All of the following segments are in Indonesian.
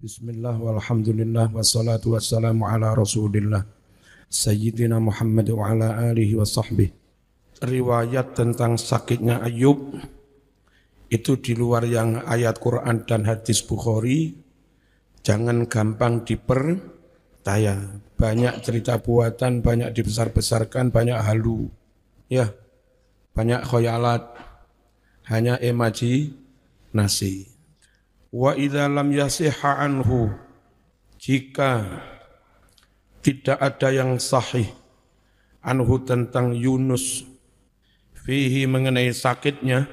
Bismillah walhamdulillah wassalatu wassalamu ala rasulillah Sayyidina Muhammad wa ala alihi wa sahbihi. Riwayat tentang sakitnya Ayub itu di luar yang ayat Quran dan hadis Bukhari, jangan gampang dipercaya. Banyak cerita buatan, banyak dibesar-besarkan, banyak halu, ya, banyak khoyalat, hanya imajinasi. Wa idza lam yasihha anhu, jika tidak ada yang sahih anhu tentang Yunus fihi mengenai sakitnya,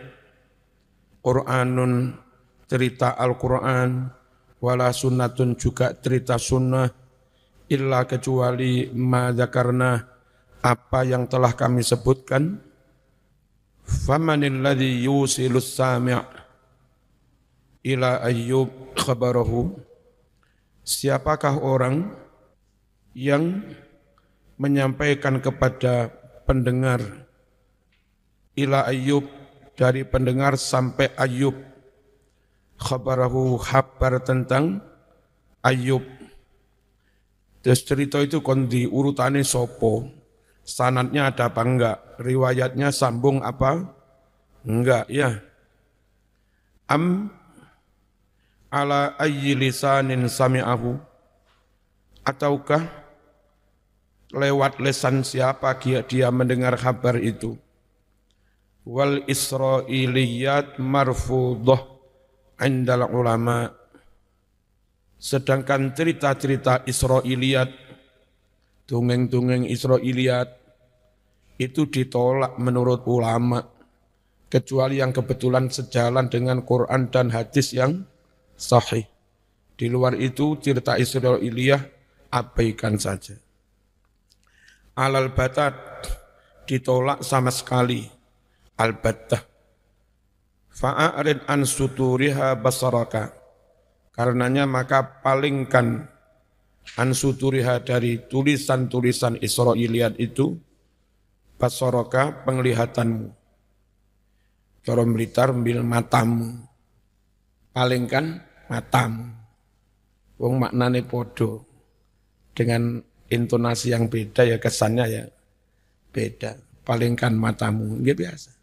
Qur'anun cerita Al-Qur'an, wala sunnatun juga cerita sunnah, illa kecuali ma dzakarna apa yang telah kami sebutkan, famanil ladzi yusilus sami' ila Ayyub khabarahu, siapakah orang yang menyampaikan kepada pendengar ila Ayyub, dari pendengar sampai Ayyub, khabarahu kabar tentang Ayyub. Terus cerita itu kondi urutane sopo, sanadnya ada apa enggak, riwayatnya sambung apa enggak, ya. Ala ayyi lisanin sami'ahu, ataukah lewat lisan siapa dia mendengar kabar itu. Wal Israiliyat marfudhah indal ulama, sedangkan cerita-cerita Israiliyat, dongeng-dongeng Israiliyat itu ditolak menurut ulama, kecuali yang kebetulan sejalan dengan Quran dan hadis yang sahih. Di luar itu cerita Israiliyah abaikan saja. Alal batat, ditolak sama sekali, albattah. Fa'arid an suturiha basaraka, karenanya maka palingkan an suturiha dari tulisan-tulisan Israiliyat itu, basaraka penglihatanmu, cara Blitar bil matamu, palingkan matamu. Wong maknane podo, dengan intonasi yang beda ya, kesannya ya beda. Palingkan matamu, nggih biasa.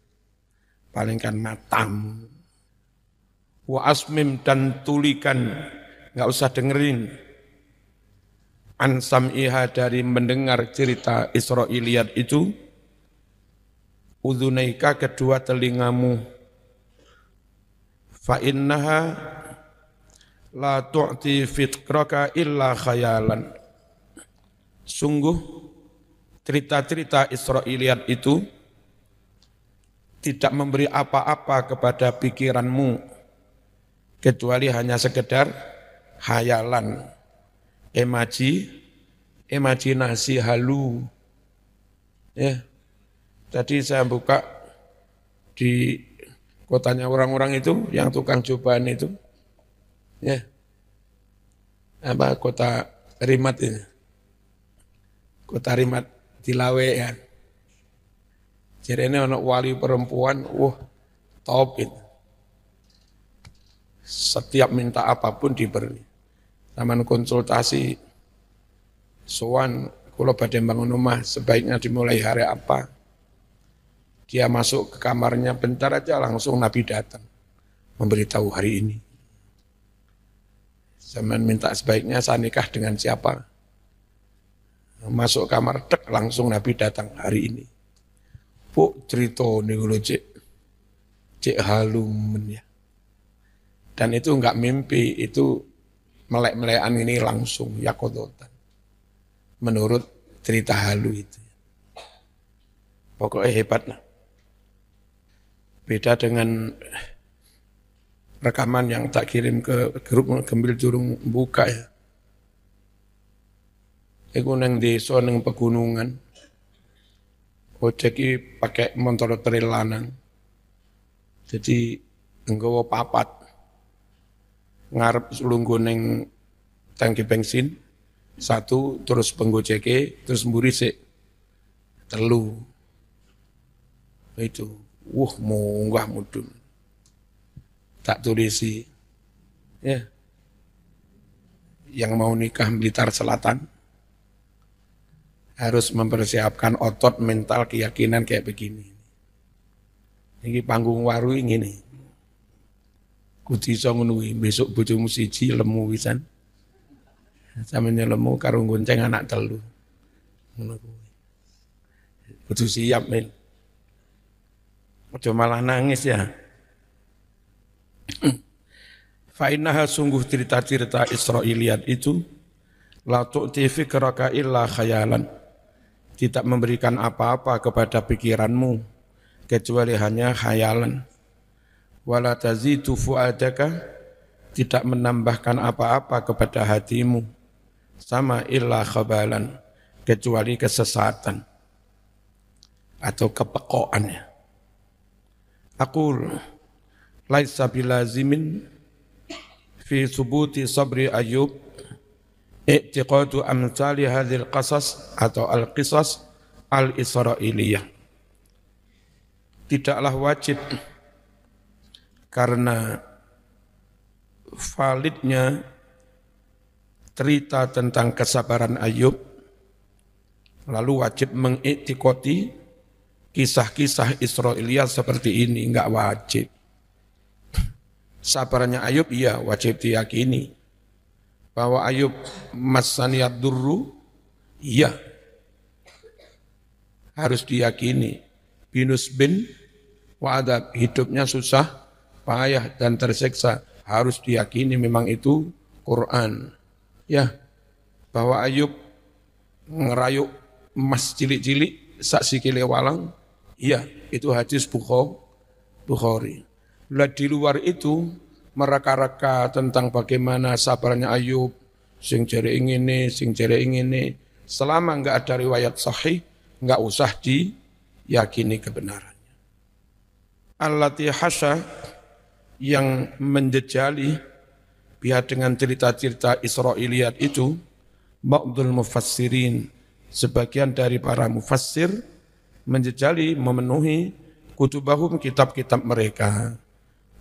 Palingkan matamu. Wa asmim, dan tulikan, enggak usah dengerin. An sam'iha, dari mendengar cerita Israiliyat itu, udhunaika, kedua telingamu. Fa innaha la tu'ti fitraka illa khayalan. Sungguh cerita-cerita Israiliyat itu tidak memberi apa-apa kepada pikiranmu kecuali hanya sekedar khayalan, imajinasi halu. Ya. Tadi saya buka di kotanya orang-orang itu, yang tukang cobaan itu, ya, apa, kota Rimat ini, kota Rimat di Lawe ya. Jadi ini anak wali perempuan, top itu. Setiap minta apapun diberi. Taman konsultasi, sowan, kalau badai bangun rumah, sebaiknya dimulai hari apa. Dia masuk ke kamarnya, bentar aja langsung Nabi datang memberitahu hari ini. Zaman minta sebaiknya saya nikah dengan siapa. Masuk kamar, langsung Nabi datang hari ini. Bu, cerita nih kalau cek halumen ya. Dan itu enggak mimpi, itu melek-melekan ini langsung yakodotan. Menurut cerita halu itu. Pokoknya hebat lah. Beda dengan rekaman yang tak kirim ke grup Gembil Jurung buka ya. Iku nang desa nang pegunungan. Ojek iki pakai motor trail lanang. Jadi nggawa papat. Ngarep lungguh ning tangki bensin, satu, terus penggojeke, terus mburi sik telu. Itu. Munggah mudun. Tak tulisi. Ya. yang mau nikah Blitar Selatan harus mempersiapkan otot mental keyakinan kayak begini. Ini panggung waru ini nih. Kuti iso ngono besok bojomu siji lemu wisan. Sampeyan lemu karo gonceng anak telu. Ngono kuwi. Kudu siap men. Aja malah nangis ya. Fa'innaha sungguh cerita-cerita Israiliyat itu la tu'ti fikraka illa khayalan. Tidak memberikan apa-apa kepada pikiranmu kecuali hanya khayalan. Wala tazidu fu'adaka, tidak menambahkan apa-apa kepada hatimu sama illa khabalan, kecuali kesesatan atau kepekoannya. Aqul laisa bilazimin fi subuti sabri Ayyub i'tiqadu amsali hadhil qasas atau al-qisas al-israiliyah. Tidaklah wajib karena validnya cerita tentang kesabaran Ayyub, lalu wajib mengiktikoti kisah-kisah Israiliyah seperti ini, enggak wajib. Sabarnya Ayyub iya wajib diyakini. Bahwa Ayyub masaniyad durru, iya. Harus diyakini. Binus bin wa'adab, hidupnya susah, payah dan tersiksa. Harus diyakini memang itu Quran. Ya, bahwa Ayyub ngerayuk emas cilik-cilik, sak sikile walang, iya, itu hadis Bukhari. Lah di luar itu, mereka-reka tentang bagaimana sabarnya Ayyub, sing jere ingine, sing jere ingine, selama enggak ada riwayat sahih, enggak usah diyakini kebenarannya. Allati hasya, yang menjejali pihak dengan cerita-cerita Israiliyat itu, ba'dul mufassirin, sebagian dari para mufassir menjejali, memenuhi kutubahum, kitab-kitab mereka.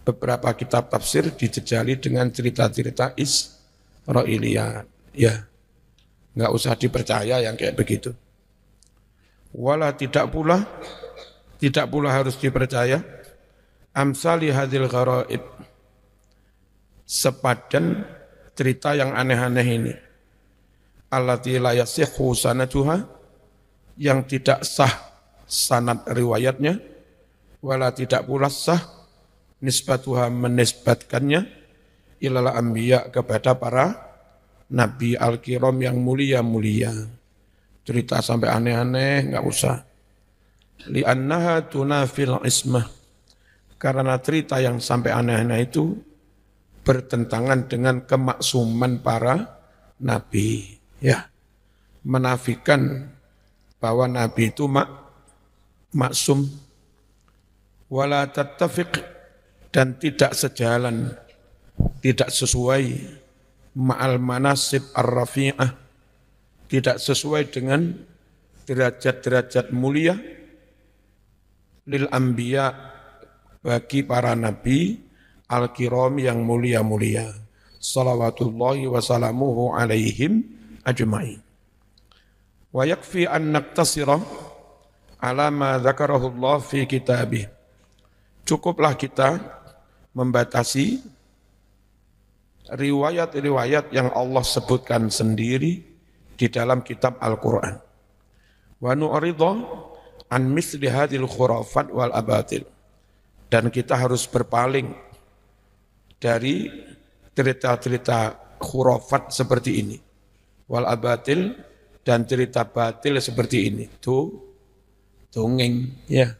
Beberapa kitab tafsir dijejali dengan cerita-cerita Israiliyat. Ya, enggak usah dipercaya yang kayak begitu. Wala tidak pula harus dipercaya amsali hadil gharaib, sepadan cerita yang aneh-aneh ini. Allati la yasihhu sanaduha, yang tidak sah sanad riwayatnya, wala tidak pula sah nisbatuha, menisbatkannya ilal anbiya, kepada para nabi al-kiram yang mulia-mulia. Cerita sampai aneh-aneh enggak usah. Li'annaha tunafil ismah, karena cerita yang sampai aneh-aneh itu bertentangan dengan kemaksuman para nabi, ya. Menafikan bahwa nabi itu maksum. Wala tattafiq, dan tidak sejalan, tidak sesuai ma'al manasib ar-rafi'ah, tidak sesuai dengan derajat-derajat mulia lil anbiya, bagi para nabi al-kiram yang mulia-mulia, salawatullahi wa salamuhu alaihim ajma'in. Wa yakfi an naktasira ala ma dzakarahu Allah fi kitabih. Cukuplah kita membatasi riwayat-riwayat yang Allah sebutkan sendiri di dalam kitab Al-Quran. Wa nu'ridha an misli hadhil khurafat wal abatil. Dan kita harus berpaling dari cerita-cerita khurafat seperti ini. Wal abatil, dan cerita batil seperti ini. Dongeng, ya.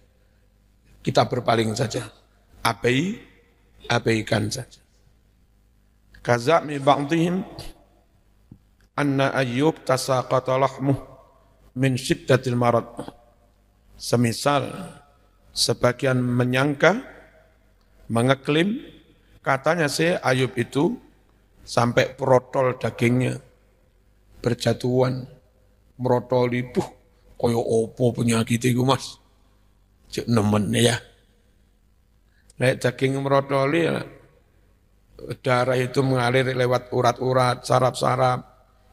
Kita berpaling saja. Abaikan saja. Kaza'mi ba'dihim anna Ayyub tasaqata lahmuh min syiddatil marad. Semisal sebagian menyangka, mengeklaim, katanya Ayyub itu sampai protol dagingnya, berjatuhan, merotoli, koyo opo penyakit itu mas, cek nemen ya. Nek daging merotoli, darah itu mengalir lewat urat-urat, saraf-saraf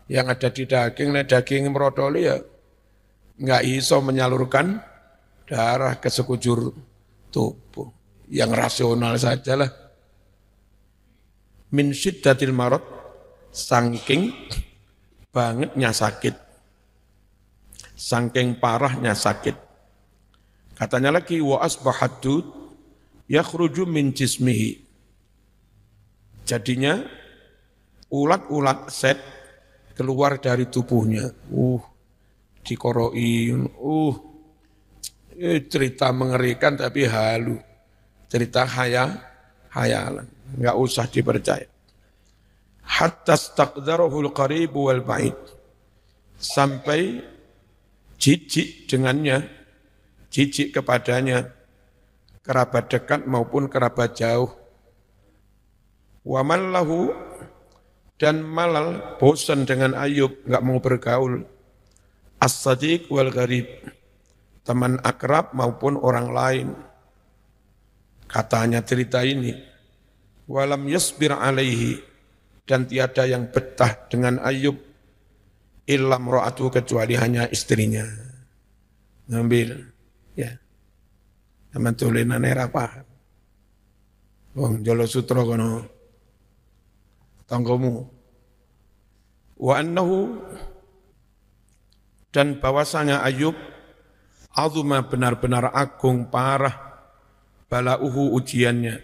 yang ada di daging. Nah, daging merodoli ya nggak iso menyalurkan darah ke sekujur tubuh. Yang rasional sajalah. Min syiddatil marad, saking bangetnya sakit, saking parahnya sakit. Katanya lagi wa asbahat dud yakhruju min jismihi. Jadinya ulat-ulat set keluar dari tubuhnya. Dikoroi, cerita mengerikan tapi halu. Cerita hayalan, enggak usah dipercaya. Hatta staqdarahul qarib wal ba'id. Sampai jijik dengannya, jijik kepadanya, kerabat dekat maupun kerabat jauh. Wa mallahu, dan malal, bosan dengan Ayub, enggak mau bergaul. As-sadiq wal gharib, teman akrab maupun orang lain. Katanya cerita ini, walam yasbir alaihi, dan tiada yang betah dengan Ayub, illam ra'atu, kecuali hanya istrinya. Ngambil, ya. Teman tulinan era paham. Wong Jolo Sutro kono tanggomu. Wa annahu, dan bahwasanya Ayub azuma, benar-benar agung parah balauhu, ujiannya,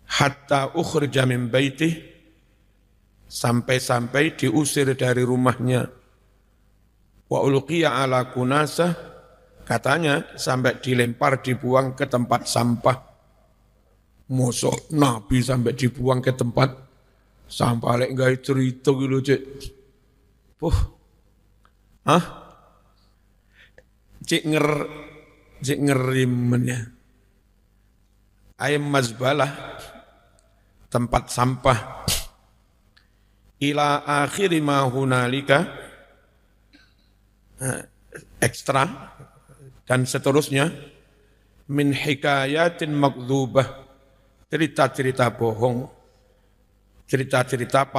hatta ukhrija min baitih, sampai-sampai diusir dari rumahnya, wa ulqiya ala kunasah, katanya sampai dilempar, dibuang ke tempat sampah. Mosok Nabi sampai dibuang ke tempat sampah, lek gawe cerita gitu cek. Cik ngerimennya. Ayam mazbalah, tempat sampah. Ila akhiri ma hunalika, ekstra, dan seterusnya. Min hikayatin makdzubah, cerita-cerita bohong, cerita-cerita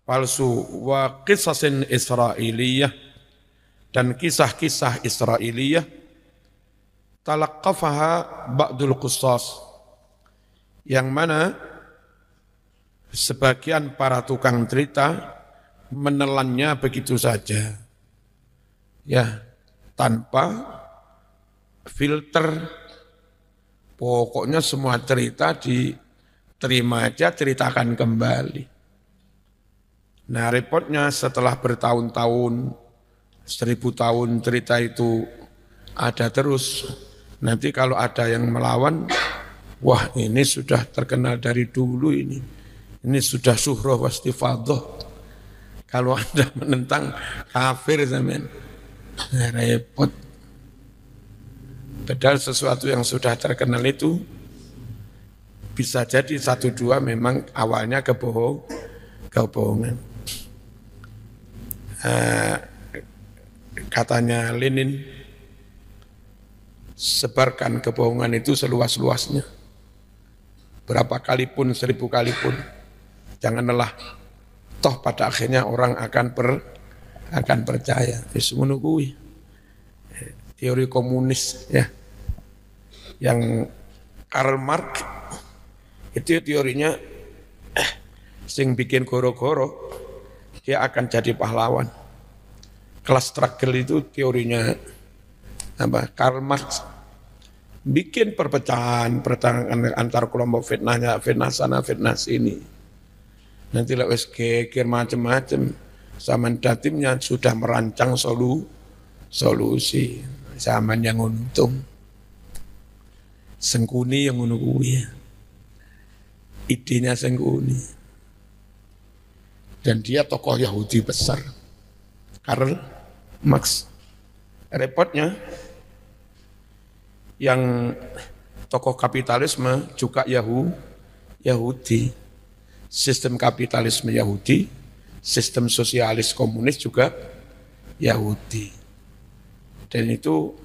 palsu, wa qisasin Israiliyah, dan kisah-kisah Israiliyah, talaqqafaha ba'dul qussas, yang mana sebagian para tukang cerita menelannya begitu saja, ya, tanpa filter. Pokoknya semua cerita diterima aja, ceritakan kembali. Nah, repotnya setelah bertahun-tahun, 1000 tahun cerita itu ada terus. Nanti kalau ada yang melawan, wah ini sudah terkenal dari dulu ini sudah suhroh wastifadhoh. Kalau Anda menentang, kafir zaman. Nah, repot. Padahal sesuatu yang sudah terkenal itu bisa jadi 1-2 memang awalnya kebohongan. Katanya Lenin, sebarkan kebohongan itu seluas-luasnya. Berapa kali pun, 1000 kali pun. Jangan lelah. Toh pada akhirnya orang akan percaya. Menunggui teori komunis, ya. Yang Karl Marx itu teorinya sing bikin goro-goro dia akan jadi pahlawan. Class struggle itu teorinya Karl Marx, bikin perpecahan antar kelompok, fitnah sana, fitnah sini. Nanti lewat geger macam-macam, zaman datimnya sudah merancang solusi, zaman yang untung. Sengkuni yang menunggu, ya. Idenya Sengkuni. Dan dia tokoh Yahudi besar, Karl Marx. Repotnya, yang tokoh kapitalisme juga Yahudi. Sistem kapitalisme Yahudi, sistem sosialis komunis juga Yahudi. Dan itu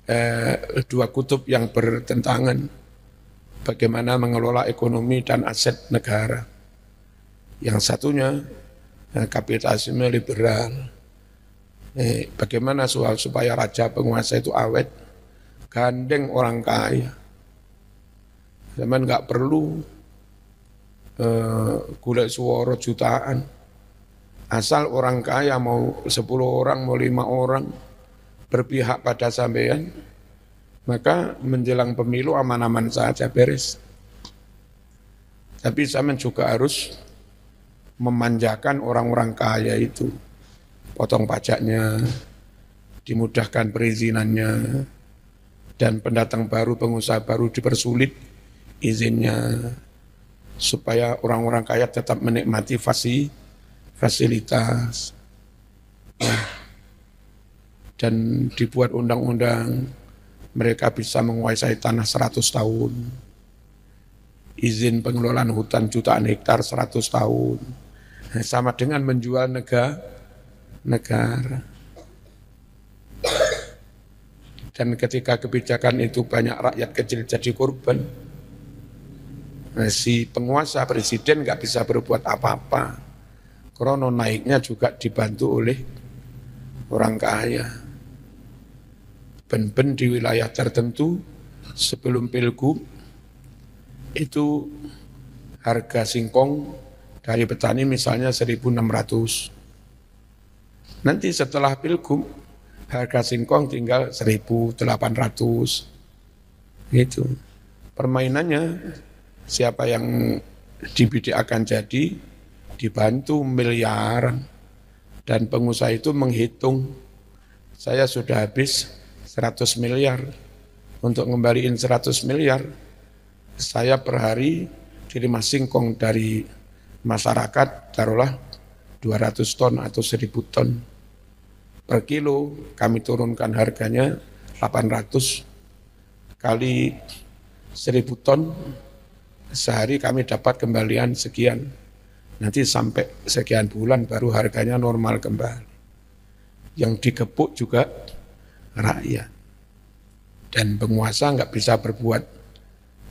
2 kutub yang bertentangan. bagaimana mengelola ekonomi dan aset negara. Yang satunya kapitalisme liberal. Bagaimana supaya raja penguasa itu awet, gandeng orang kaya. Zaman nggak perlu golek suara jutaan. Asal orang kaya mau 10 orang, mau 5 orang berpihak pada sampean, maka menjelang pemilu aman-aman saja beres. Tapi sampean juga harus memanjakan orang-orang kaya itu. Potong pajaknya, dimudahkan perizinannya, dan pendatang baru, pengusaha baru dipersulit izinnya, supaya orang-orang kaya tetap menikmati fasilitas. Nah, dan dibuat undang-undang, mereka bisa menguasai tanah 100 tahun. Izin pengelolaan hutan jutaan hektar 100 tahun. Sama dengan menjual negara. Dan ketika kebijakan itu banyak rakyat kecil jadi korban, si penguasa presiden nggak bisa berbuat apa-apa. Karena naiknya juga dibantu oleh orang kaya. Ben-ben di wilayah tertentu sebelum pilgub itu harga singkong dari petani misalnya 1.600. Nanti setelah pilgub harga singkong tinggal 1.800. Gitu. Permainannya siapa yang dibidik akan jadi dibantu miliaran, dan pengusaha itu menghitung, saya sudah habis 100 miliar, untuk ngembaliin 100 miliar saya per hari terima singkong dari masyarakat taruhlah 200 ton atau 1.000 ton per kilo, kami turunkan harganya 800 kali 1.000 ton, sehari kami dapat kembalian sekian. Nanti sampai sekian bulan baru harganya normal kembali. Yang dikepuk juga rakyat. Dan penguasa nggak bisa berbuat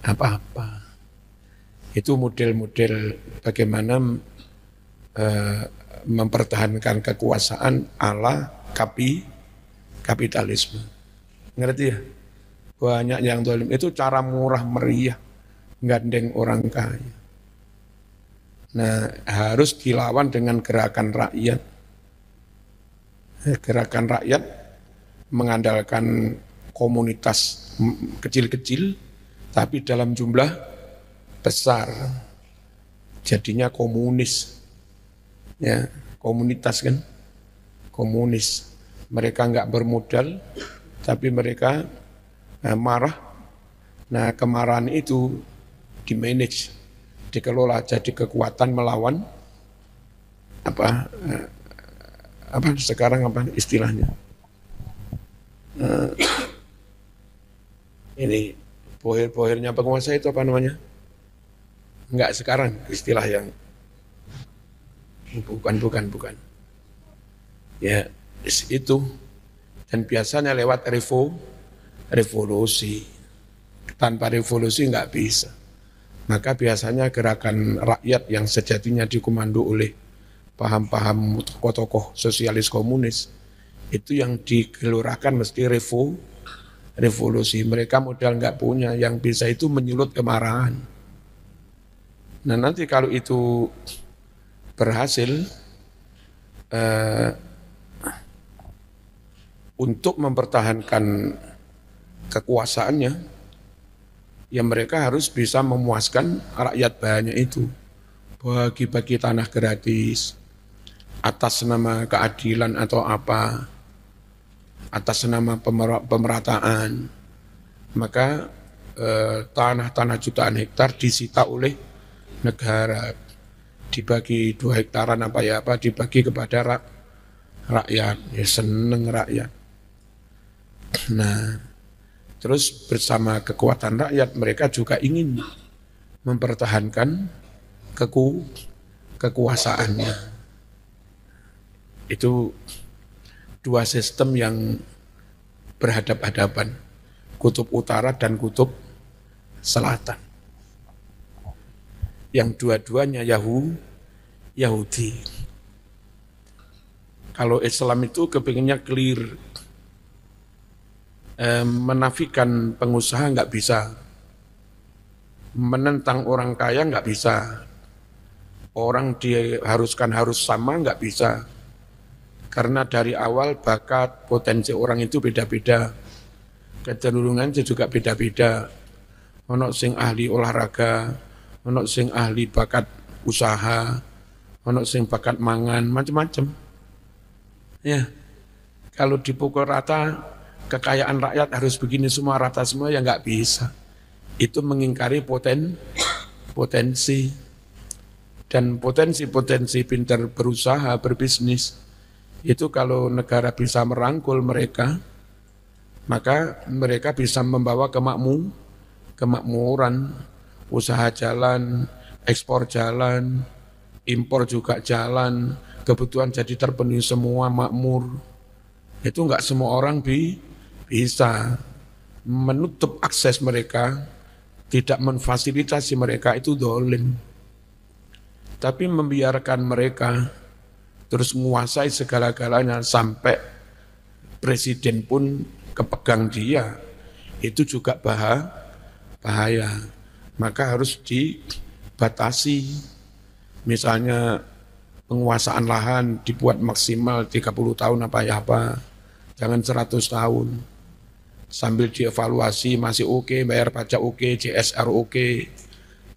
apa-apa. Itu model-model bagaimana mempertahankan kekuasaan ala kapitalisme. Ngerti ya? Banyak yang zalim itu cara murah meriah, gandeng orang kaya. Nah, harus dilawan dengan gerakan rakyat. Gerakan rakyat mengandalkan komunitas kecil-kecil, tapi dalam jumlah besar. Jadinya komunis. Ya, komunitas kan? Komunis. Mereka enggak bermodal, tapi mereka marah. Nah, kemarahan itu dimanage, dikelola jadi kekuatan melawan apa sekarang apa istilahnya, ini bohir-bohirnya penguasa itu apa namanya? Enggak sekarang istilah yang bukan. Ya itu, dan biasanya lewat revolusi. Tanpa revolusi enggak bisa. Maka biasanya gerakan rakyat yang sejatinya dikomando oleh paham-paham tokoh-tokoh sosialis komunis, itu yang digelorakan mesti revolusi. Mereka modal nggak punya, yang bisa itu menyulut kemarahan. Nah nanti kalau itu berhasil, untuk mempertahankan kekuasaannya, ya mereka harus bisa memuaskan rakyat banyak itu. Bagi-bagi tanah gratis, atas nama keadilan atau apa, atas nama pemerataan. Maka tanah-tanah jutaan hektar disita oleh negara, dibagi 2 hektaran dibagi kepada rakyat. Ya seneng rakyat. Nah, terus bersama kekuatan rakyat mereka juga ingin mempertahankan kekuasaannya. Itu 2 sistem yang berhadap-hadapan, kutub utara dan kutub selatan. yang dua-duanya Yahudi. Kalau Islam itu kepinginnya clear, menafikan pengusaha nggak bisa, menentang orang kaya nggak bisa, orang diharuskan harus sama nggak bisa, karena dari awal bakat potensi orang itu beda-beda, kecenderungannya juga beda-beda. Ono sing ahli olahraga, ono sing ahli bakat usaha, ono sing bakat mangan, macam-macam. Ya, kalau dipukul rata, kekayaan rakyat harus begini semua, rata semua, ya nggak bisa. Itu mengingkari potensi. Dan potensi-potensi pintar berusaha, berbisnis, itu kalau negara bisa merangkul mereka, maka mereka bisa membawa kemakmuran, usaha jalan, ekspor jalan, impor juga jalan, kebutuhan jadi terpenuhi semua, makmur. Itu enggak semua orang bisa menutup akses mereka, tidak memfasilitasi mereka, itu dolim. Tapi membiarkan mereka terus menguasai segala-galanya sampai presiden pun kepegang dia, itu juga bahaya. Maka harus dibatasi. Misalnya penguasaan lahan dibuat maksimal 30 tahun apa, jangan 100 tahun. Sambil dievaluasi masih oke, bayar pajak oke, CSR oke.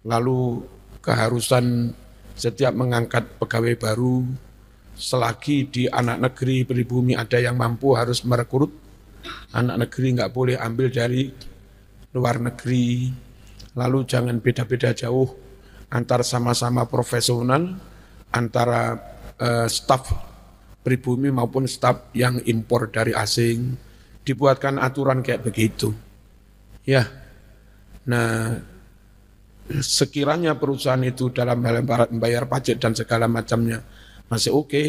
Lalu keharusan setiap mengangkat pegawai baru, selagi di anak negeri pribumi ada yang mampu harus merekrut anak negeri, nggak boleh ambil dari luar negeri. Lalu jangan beda-beda jauh antar sama-sama profesional, antara staf pribumi maupun staf yang impor dari asing. Dibuatkan aturan kayak begitu. Ya, nah sekiranya perusahaan itu dalam hal membayar pajak dan segala macamnya masih oke,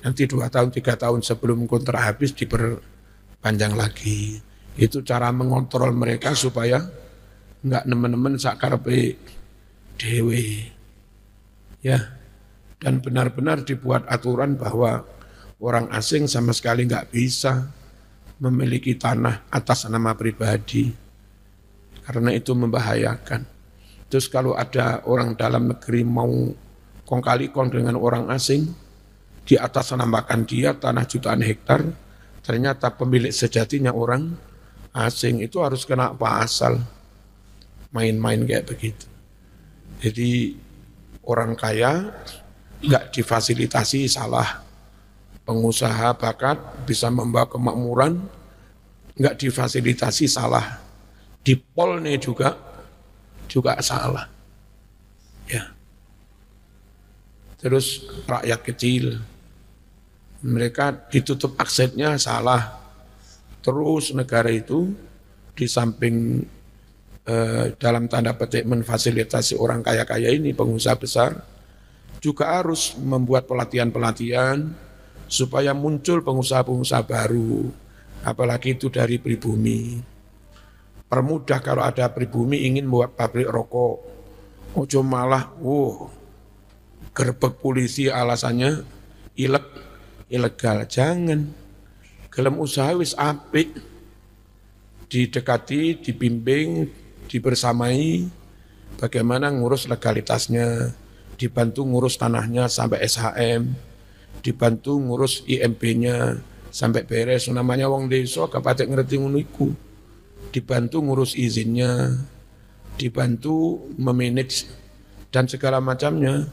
nanti 2 tahun, 3 tahun sebelum kontrak habis diperpanjang lagi. Itu cara mengontrol mereka supaya enggak nemen-nemen sakarepe dewe. Ya, dan benar-benar dibuat aturan bahwa orang asing sama sekali enggak bisa memiliki tanah atas nama pribadi, karena itu membahayakan. Terus kalau ada orang dalam negeri mau kong kali kong dengan orang asing, di atas namakan dia tanah jutaan hektar, ternyata pemilik sejatinya orang asing, itu harus kena pasal. Main-main kayak begitu. Jadi orang kaya nggak difasilitasi salah, pengusaha bakat bisa membawa kemakmuran nggak difasilitasi salah, dipolnya juga salah. Ya. Terus rakyat kecil, mereka ditutup aksesnya salah. Terus negara itu di samping dalam tanda petik memfasilitasi orang kaya-kaya ini, pengusaha besar, juga harus membuat pelatihan-pelatihan supaya muncul pengusaha-pengusaha baru, apalagi itu dari pribumi. Permudah kalau ada pribumi ingin buat pabrik rokok, ojo malah, gerbek polisi alasannya ilegal. Jangan, gelem usaha wis apik, didekati, dibimbing, dibersamai, bagaimana ngurus legalitasnya, dibantu ngurus tanahnya sampai SHM, dibantu ngurus IMB-nya sampai beres, namanya wong desa kapatek ngerti ngono iku, dibantu ngurus izinnya, dibantu memanage dan segala macamnya,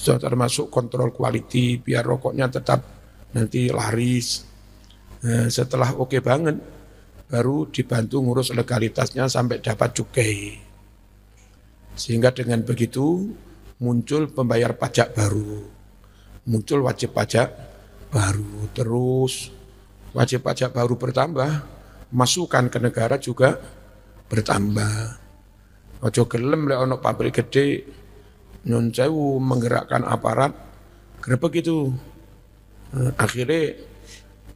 termasuk kontrol quality biar rokoknya tetap nanti laris. Nah, setelah oke banget, baru dibantu ngurus legalitasnya sampai dapat cukai. Sehingga dengan begitu muncul pembayar pajak baru, muncul wajib pajak baru, terus wajib pajak baru bertambah, masukan ke negara juga bertambah. Ojo gelem lek ono pabrik gede nyun sewu menggerakkan aparat grebek itu. Akhirnya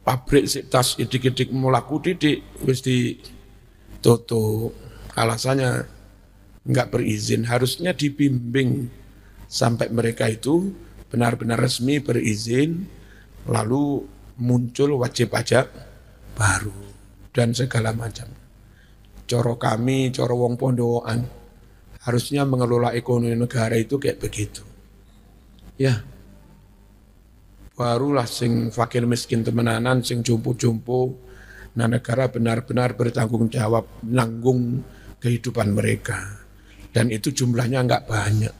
pabrik tas idik-idik mulaku didik wis ditutup. Alasannya enggak berizin. Harusnya dibimbing sampai mereka itu benar-benar resmi berizin, lalu muncul wajib pajak baru dan segala macam. Coro kami, coro wong pondokan, harusnya mengelola ekonomi negara itu kayak begitu. Ya, barulah sing fakir miskin temenanan, sing jumpu-jumpu, nah negara benar-benar bertanggung jawab nanggung kehidupan mereka. Dan itu jumlahnya enggak banyak,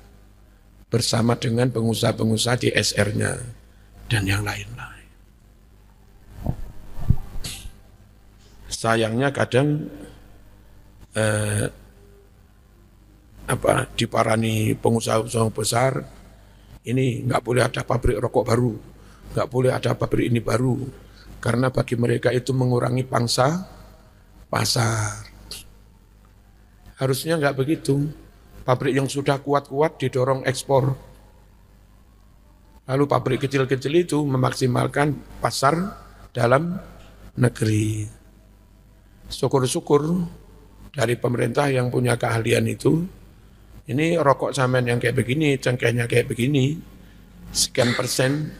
bersama dengan pengusaha-pengusaha di SR-nya dan yang lain-lain. Sayangnya kadang diparani pengusaha-pengusaha besar, ini nggak boleh ada pabrik rokok baru, nggak boleh ada pabrik ini baru, karena bagi mereka itu mengurangi pangsa pasar. Harusnya nggak begitu. Pabrik yang sudah kuat-kuat didorong ekspor. Lalu pabrik kecil-kecil itu memaksimalkan pasar dalam negeri. Syukur-syukur dari pemerintah yang punya keahlian itu, ini rokok samen yang kayak begini, cengkehnya kayak begini, sekian persen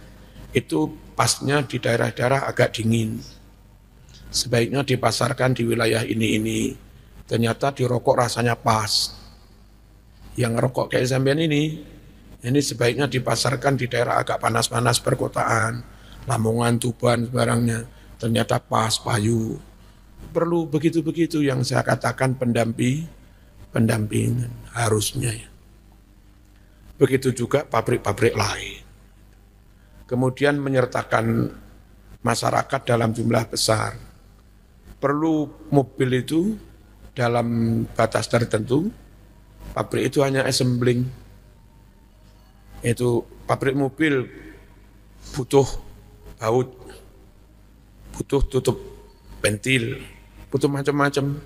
itu pasnya di daerah-daerah agak dingin. Sebaiknya dipasarkan di wilayah ini. Ternyata di rokok rasanya pas. Yang rokok kayak sampean ini sebaiknya dipasarkan di daerah agak panas-panas perkotaan, Lamongan, Tuban, sebarangnya. Ternyata pas, payu. Perlu begitu-begitu yang saya katakan pendampingan harusnya ya. Begitu juga pabrik-pabrik lain. Kemudian menyertakan masyarakat dalam jumlah besar. Perlu mobil itu dalam batas tertentu. Pabrik itu hanya assembling. Itu pabrik mobil butuh baut, butuh tutup ventil, butuh macam-macam,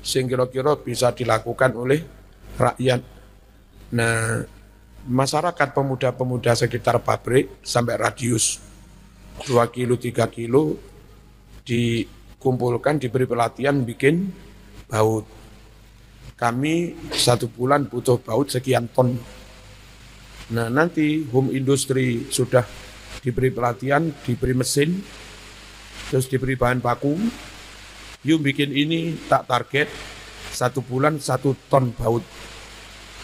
sehingga kira-kira bisa dilakukan oleh rakyat. Nah, masyarakat pemuda-pemuda sekitar pabrik sampai radius 2 kilo, 3 kilo dikumpulkan, diberi pelatihan bikin baut. Kami 1 bulan butuh baut sekian ton. Nah, nanti home industry sudah diberi pelatihan, diberi mesin, terus diberi bahan baku, yuk bikin ini, tak target 1 bulan 1 ton baut.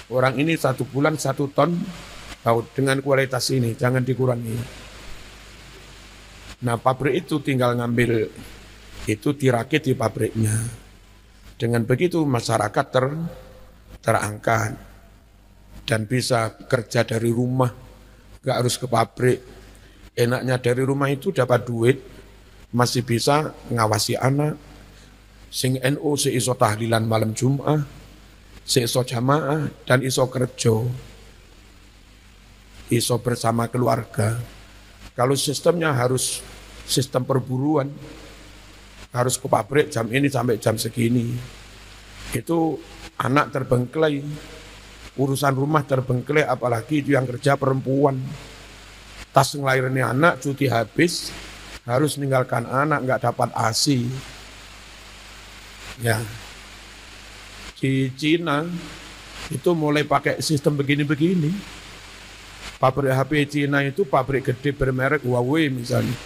Orang ini 1 bulan 1 ton baut dengan kualitas ini, jangan dikurangi. Nah, pabrik itu tinggal ngambil itu dirakit di pabriknya. Dengan begitu masyarakat terangkat dan bisa kerja dari rumah, nggak harus ke pabrik. Enaknya dari rumah itu dapat duit, masih bisa ngawasi anak, sing NU seiso tahlilan malam Jumat, seiso jamaah dan iso kerja, iso bersama keluarga. Kalau sistemnya harus sistem perburuan, harus ke pabrik jam ini sampai jam segini, itu anak terbengkelai, urusan rumah terbengkelai, apalagi itu yang kerja perempuan. Tas ngelahirinnya anak, cuti habis, harus meninggalkan anak, nggak dapat ASI. Ya, di Cina itu mulai pakai sistem begini-begini. Pabrik HP Cina itu pabrik gede bermerek Huawei misalnya.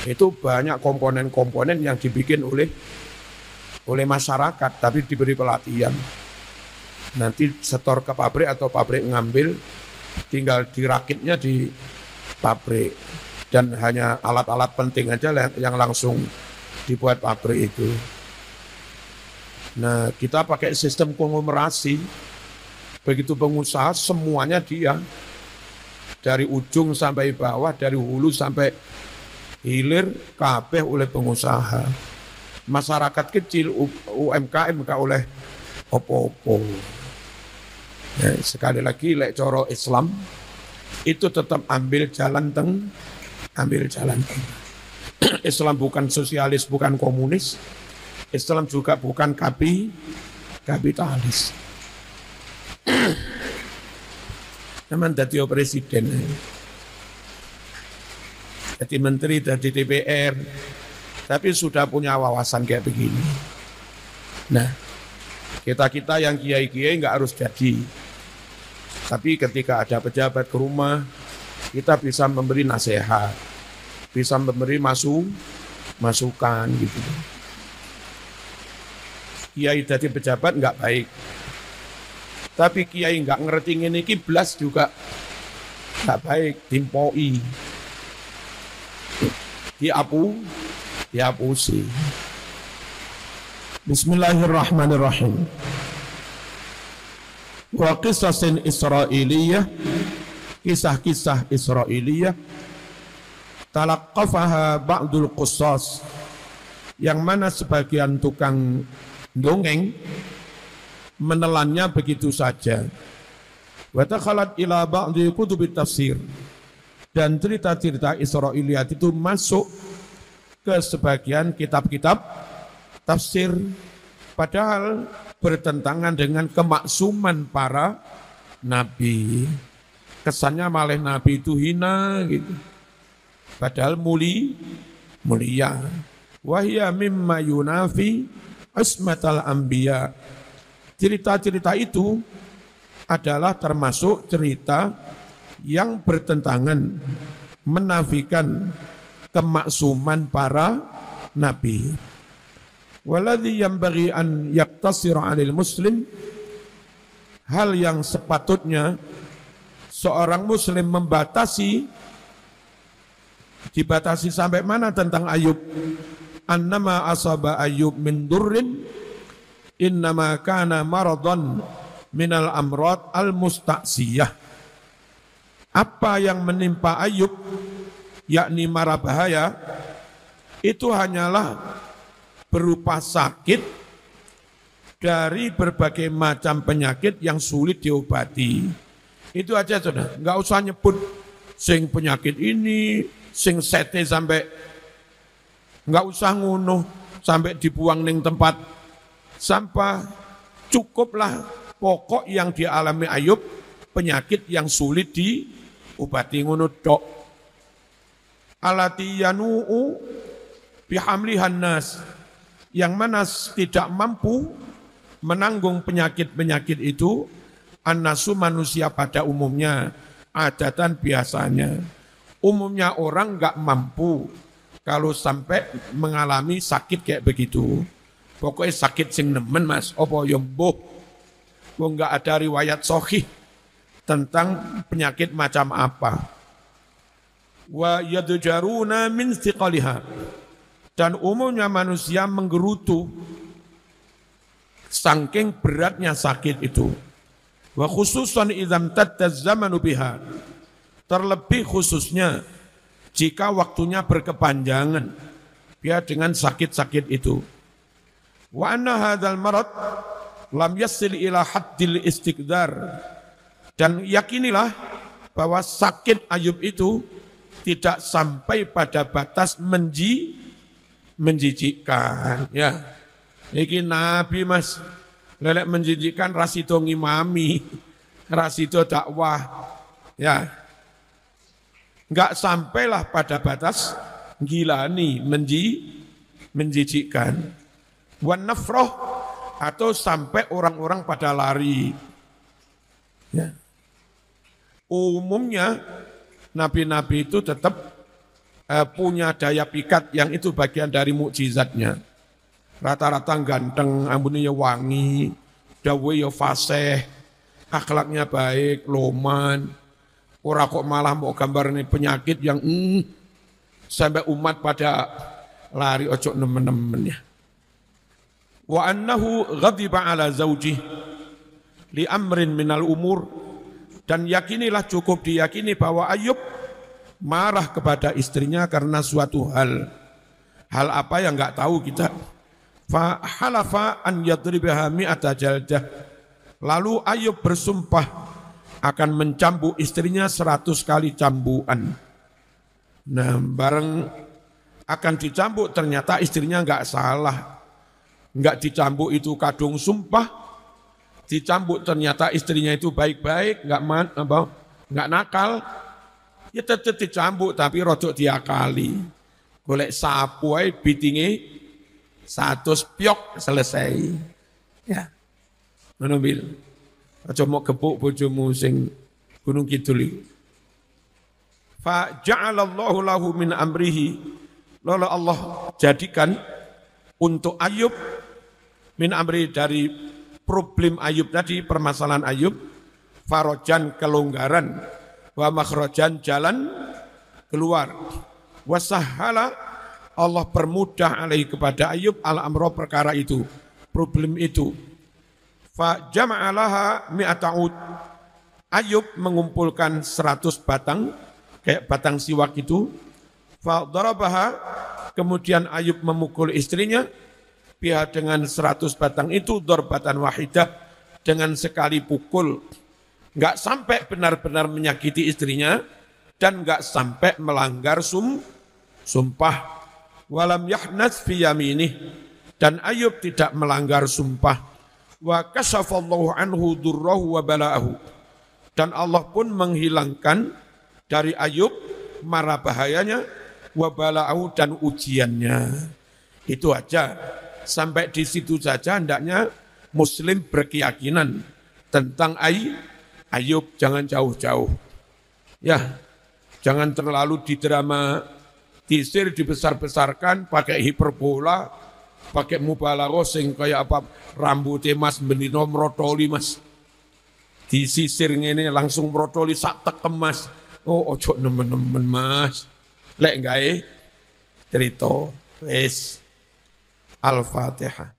Itu banyak komponen-komponen yang dibikin oleh masyarakat, tapi diberi pelatihan. Nanti setor ke pabrik atau pabrik ngambil, tinggal dirakitnya di pabrik. Dan hanya alat-alat penting aja yang langsung dibuat pabrik itu. Nah, kita pakai sistem konglomerasi. Begitu pengusaha, semuanya dia. Dari ujung sampai bawah, dari hulu sampai hilir, kabeh oleh pengusaha. Masyarakat kecil, UMKM gak oleh opo-opo. Ya, sekali lagi, lek coro Islam, itu tetap ambil jalan tengah. Islam bukan sosialis, bukan komunis. Islam juga bukan kapitalis. Memang dadi presiden, jadi menteri, jadi DPR, tapi sudah punya wawasan kayak begini. Nah, Kita yang kiai-kiai nggak harus jadi. Tapi ketika ada pejabat ke rumah, kita bisa memberi nasihat, bisa memberi masukan gitu. Kiai jadi pejabat nggak baik. Tapi kiai nggak ngerti ini kiblas juga nggak baik, timpoi, dihapusi. Bismillahirrahmanirrahim. Wa qisasin Israiliyah, kisah-kisah Israiliyah, talaqqafaha ba'dul qussas, yang mana sebagian tukang dongeng menelannya begitu saja. Wa takhalat ila ba'di kutubit tafsir, dan cerita-cerita Israiliyat itu masuk ke sebagian kitab-kitab tafsir, padahal bertentangan dengan kemaksuman para nabi. Kesannya malah nabi itu hina gitu. Padahal mulia. Wahya mimma yunafi ismatal anbiya. Cerita-cerita itu adalah termasuk cerita yang bertentangan, menafikan kemaksuman para nabi. Waladhi yanbaghi an yaktasir 'alil muslim, hal yang sepatutnya seorang muslim dibatasi sampai mana tentang Ayub? Annama asaba Ayub min durrin innama kana maradan minal amrad al-musta'siyah. Apa yang menimpa Ayub, yakni mara bahaya, itu hanyalah berupa sakit dari berbagai macam penyakit yang sulit diobati. Itu aja sudah, nggak usah nyebut sing penyakit ini, sing sete sampai nggak usah ngunuh sampai dibuang ning tempat sampah. Cukuplah pokok yang dialami Ayub, penyakit yang sulit diobati, ngono tok. Alati yanu'u bihamlihan nas, yang mana tidak mampu menanggung penyakit-penyakit itu, annasu manusia pada umumnya, adatan biasanya. Umumnya orang enggak mampu kalau sampai mengalami sakit kayak begitu. Pokoknya sakit sing nemen mas, apa ya mbuh. Enggak ada riwayat sahih tentang penyakit macam apa. Wa yadjaruna min thiqaliha, dan umumnya manusia menggerutu saking beratnya sakit itu. Wa khususan idzam tattaz zamanu biha, terlebih khususnya jika waktunya berkepanjangan dia dengan sakit-sakit itu. Wa anna hadzal marad lam yasil ila haddil istiqdar, dan yakinilah bahwa sakit Ayub itu tidak sampai pada batas menjijikkan, ya. Iki nabi mas, lelek menjijikkan rasido ngimami, rasido dakwah, ya. Enggak sampailah pada batas gilani, menjijikkan. Wan nafroh, atau sampai orang-orang pada lari. Ya. Umumnya nabi-nabi itu tetap punya daya pikat yang itu bagian dari mukjizatnya. Rata-rata ganteng, ambune ya wangi, dawe ya fasih, akhlaknya baik, loman. Ora kok malah mau gambarnya penyakit yang sampai umat pada lari, ojo nemen-nemen ya. Wa annahu ghadiba ala zaujih li amrin minal umur, dan yakinilah, cukup diyakini bahwa Ayub marah kepada istrinya karena suatu hal. Hal apa yang enggak tahu kita. Fa halafa an yadribaha mi'ata jaldah. Lalu Ayub bersumpah akan mencambuk istrinya 100 kali cambukan. Nah, bareng akan dicambuk ternyata istrinya enggak salah. Enggak dicambuk itu kadung sumpah. Dicambuk ternyata istrinya itu baik-baik, enggak nakal. Ya tetap dicambuk tapi rodok diakali. Golek sapu ae bitinge 100 piok selesai. Ya. Ngono bil. Aja mau gepuk bojomu sing Gunung Kidul iki. Fa ja'alallahu lahu min amrihi. Lalu Allah jadikan untuk Ayub min amri dari problem Ayub tadi, permasalahan Ayub, farajan kelonggaran, wa makhrajan jalan keluar. Wasahala Allah permudah alaihi kepada Ayub al-amro perkara itu, problem itu. Fa jama'alaha mi'ata'ud. Ayub mengumpulkan 100 batang, kayak batang siwak itu. Fa darabaha, kemudian Ayub memukul istrinya, biha dengan 100 batang itu, darbatan wahidah, dengan sekali pukul. Enggak sampai benar-benar menyakiti istrinya, dan enggak sampai melanggar sumpah. Walam yahnas fi yaminih, dan Ayub tidak melanggar sumpah. Wa kasyafallahu anhu durrahu wa bala'ahu, dan Allah pun menghilangkan dari Ayub mara bahayanya, wa bala'ahu, dan ujiannya. Itu aja, sampai di situ saja hendaknya Muslim berkeyakinan tentang Ayub, jangan jauh-jauh. Ya, jangan terlalu didramatisir, dibesar-besarkan, pakai hiperbola, pakai mubalaghah sing kayak apa, rambutnya mas bendino merotoli mas. Disisir ngene langsung merotoli sak tekem mas. Oh ojo nemen-nemen mas. Lek gawe cerita wis Al-Fatihah.